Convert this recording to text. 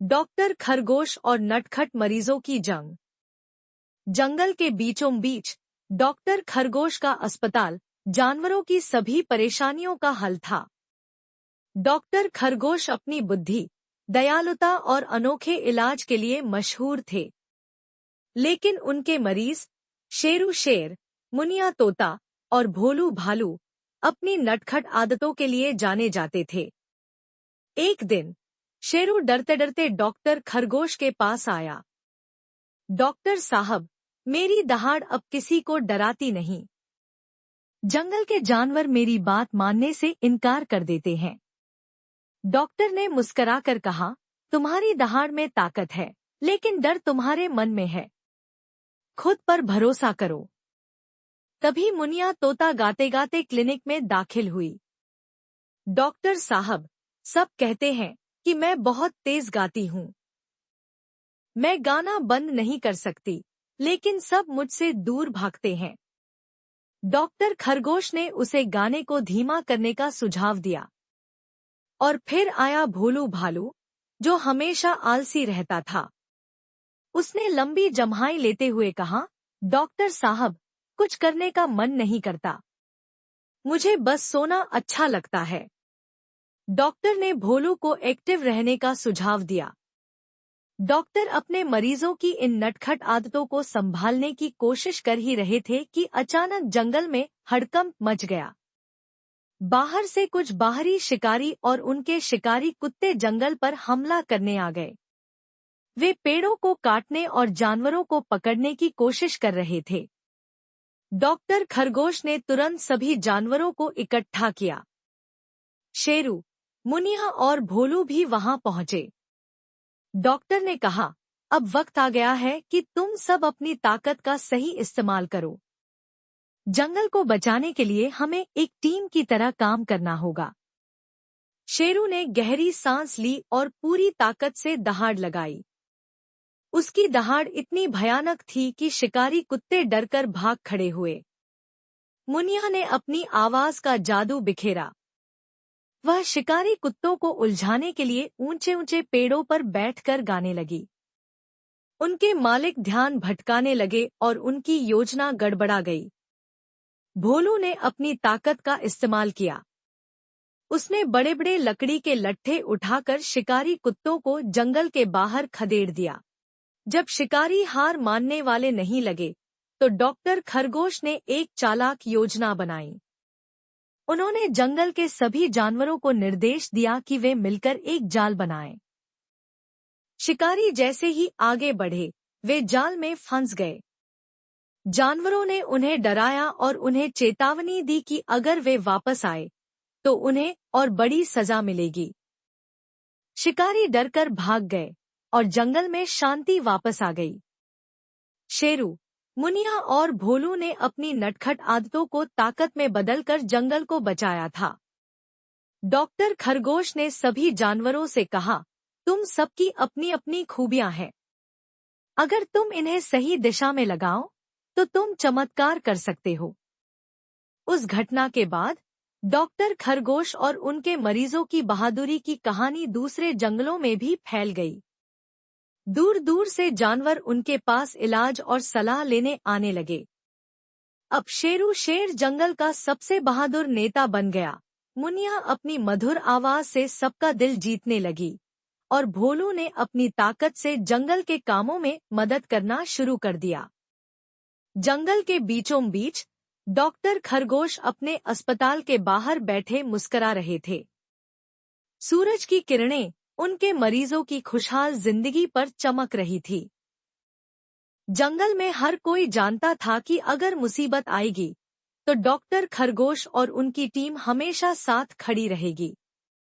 Doctor खरगोश और नटखट मरीजों की जंग। जंगल के बीचों बीच डॉक्टर खरगोश का अस्पताल जानवरों की सभी परेशानियों का हल था। डॉक्टर खरगोश अपनी बुद्धि, दयालुता और अनोखे इलाज के लिए मशहूर थे। लेकिन उनके मरीज शेरू शेर, मुनिया तोता और भोलू भालू अपनी नटखट आदतों के लिए जाने जाते थे। एक दिन शेरू डरते डरते डॉक्टर खरगोश के पास आया। डॉक्टर साहब, मेरी दहाड़ अब किसी को डराती नहीं। जंगल के जानवर मेरी बात मानने से इनकार कर देते हैं। डॉक्टर ने मुस्कुराकर कहा, तुम्हारी दहाड़ में ताकत है, लेकिन डर तुम्हारे मन में है। खुद पर भरोसा करो। तभी मुनिया तोता गाते गाते क्लिनिक में दाखिल हुई। डॉक्टर साहब, सब कहते हैं कि मैं बहुत तेज गाती हूँ। मैं गाना बंद नहीं कर सकती, लेकिन सब मुझसे दूर भागते हैं। डॉक्टर खरगोश ने उसे गाने को धीमा करने का सुझाव दिया। और फिर आया भोलू भालू, जो हमेशा आलसी रहता था। उसने लंबी जम्हाई लेते हुए कहा, डॉक्टर साहब, कुछ करने का मन नहीं करता। मुझे बस सोना अच्छा लगता है। डॉक्टर ने भोलू को एक्टिव रहने का सुझाव दिया। डॉक्टर अपने मरीजों की इन नटखट आदतों को संभालने की कोशिश कर ही रहे थे कि अचानक जंगल में हड़कंप मच गया। बाहर से कुछ बाहरी शिकारी और उनके शिकारी कुत्ते जंगल पर हमला करने आ गए। वे पेड़ों को काटने और जानवरों को पकड़ने की कोशिश कर रहे थे। डॉक्टर खरगोश ने तुरंत सभी जानवरों को इकट्ठा किया। शेरू, मुनिया और भोलू भी वहां पहुंचे। डॉक्टर ने कहा, अब वक्त आ गया है कि तुम सब अपनी ताकत का सही इस्तेमाल करो। जंगल को बचाने के लिए हमें एक टीम की तरह काम करना होगा। शेरू ने गहरी सांस ली और पूरी ताकत से दहाड़ लगाई। उसकी दहाड़ इतनी भयानक थी कि शिकारी कुत्ते डरकर भाग खड़े हुए। मुनिया ने अपनी आवाज का जादू बिखेरा। वह शिकारी कुत्तों को उलझाने के लिए ऊंचे ऊंचे पेड़ों पर बैठकर गाने लगी। उनके मालिक ध्यान भटकाने लगे और उनकी योजना गड़बड़ा गई। भोलू ने अपनी ताकत का इस्तेमाल किया। उसने बड़े बड़े लकड़ी के लट्ठे उठाकर शिकारी कुत्तों को जंगल के बाहर खदेड़ दिया। जब शिकारी हार मानने वाले नहीं लगे, तो डॉक्टर खरगोश ने एक चालाक योजना बनाई। उन्होंने जंगल के सभी जानवरों को निर्देश दिया कि वे मिलकर एक जाल बनाएं। शिकारी जैसे ही आगे बढ़े, वे जाल में फंस गए। जानवरों ने उन्हें डराया और उन्हें चेतावनी दी कि अगर वे वापस आए, तो उन्हें और बड़ी सजा मिलेगी। शिकारी डरकर भाग गए और जंगल में शांति वापस आ गई। शेरू, मुनिया और भोलू ने अपनी नटखट आदतों को ताकत में बदलकर जंगल को बचाया था। डॉक्टर खरगोश ने सभी जानवरों से कहा, तुम सबकी अपनी अपनी खूबियां हैं। अगर तुम इन्हें सही दिशा में लगाओ, तो तुम चमत्कार कर सकते हो। उस घटना के बाद डॉक्टर खरगोश और उनके मरीजों की बहादुरी की कहानी दूसरे जंगलों में भी फैल गई। दूर दूर से जानवर उनके पास इलाज और सलाह लेने आने लगे। अब शेरू शेर जंगल का सबसे बहादुर नेता बन गया। मुनिया अपनी मधुर आवाज से सबका दिल जीतने लगी और भोलू ने अपनी ताकत से जंगल के कामों में मदद करना शुरू कर दिया। जंगल के बीचों बीच डॉक्टर खरगोश अपने अस्पताल के बाहर बैठे मुस्कुरा रहे थे। सूरज की किरणें उनके मरीजों की खुशहाल जिंदगी पर चमक रही थी। जंगल में हर कोई जानता था कि अगर मुसीबत आएगी, तो डॉक्टर खरगोश और उनकी टीम हमेशा साथ खड़ी रहेगी।